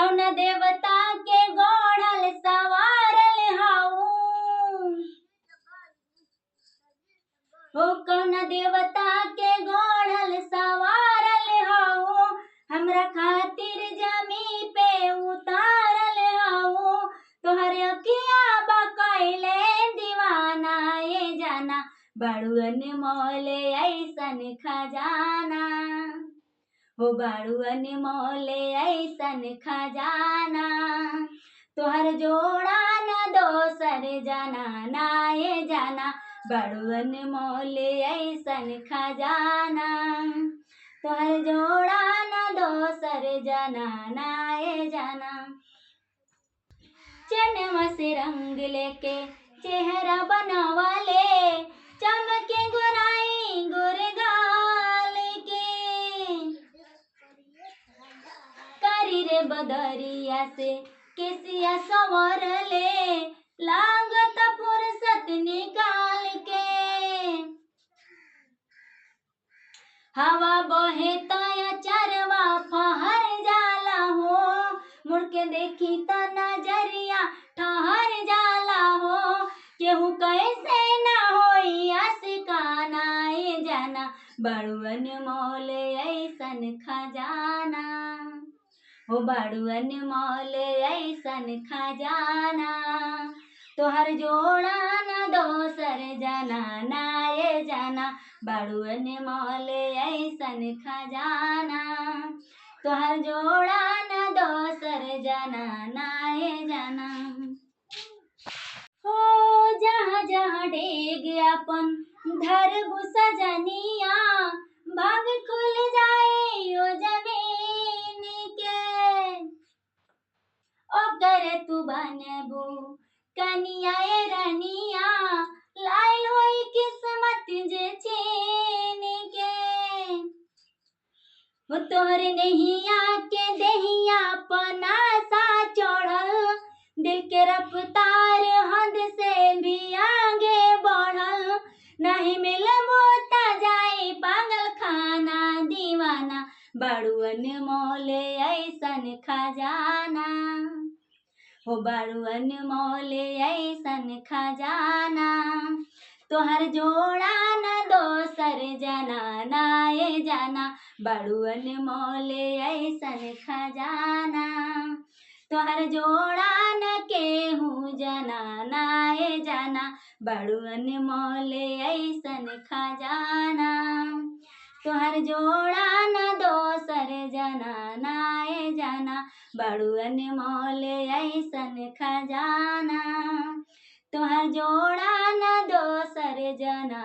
कौन देवता के गढ़ल सवारल हाऊ हो कौन देवता के गढ़ल सवारल हाऊ हमरा खातिर जमी पे उतारल हाऊ तोहर अखिया बकैले दीवाना ये जाना बड़ुअन मोले ऐसन खजाना हो बड़ुअन मोले ऐसन खजाना तोहर जोड़ा न दोसर जाना ना ये जाना बड़ुअन मोले ऐसन खजाना तोहर जोड़ा न दोसर जाना ना ये जाना चनवा से रंग लेके चेहरा बनवाले चमके गोराई गोरगाल के करी रे बदरिया से केसिया सवर ले लागत फुर्सत निकाल के हवा बहे तया चरवा फहर जाला हो मुड़ के देखी त नजरिया ठहर जाला हो केहू कैसे ना होई आशिकाना ये जाना बड़ुअन मोले ऐसन खजाना हो बड़ुअन मोले ऐसन खजाना तोहर जोड़ा न दोसर जाना ना ये जाना बड़ुअन मोले ऐसन खजाना तोहर जोड़ा न दोसर जाना ना ये जाना हो जहाँ जहाँ डेग अपन धरबु सजनिया भाग खुल जाए ओ जमीन के ओकर तू बनबू कनिया ए रनिया लाल होई किस्मत जे छीन के हो तोहर नहिया के देहिया पनासा चढ़ल दिल के रफ्तार हद से भी आगे बढ़ल नहीं मिलबो त जाई पागल खाना दीवाना बड़ुअन मोले ऐसन खजाना हो बड़ुअन मोले ऐसन खजाना तोहर जोड़ा न दोसर जाना ना ये जाना बड़ुअन मोले ऐसन खजाना तोहर जोड़ा न केहू जाना ना ये जाना बड़ुअन मोले ऐसन खजाना तोहर जोड़ा न दोसर जाना ना ये जाना बड़ुअन मोले ऐसन खजाना तोहर जोड़ा न दोसर जाना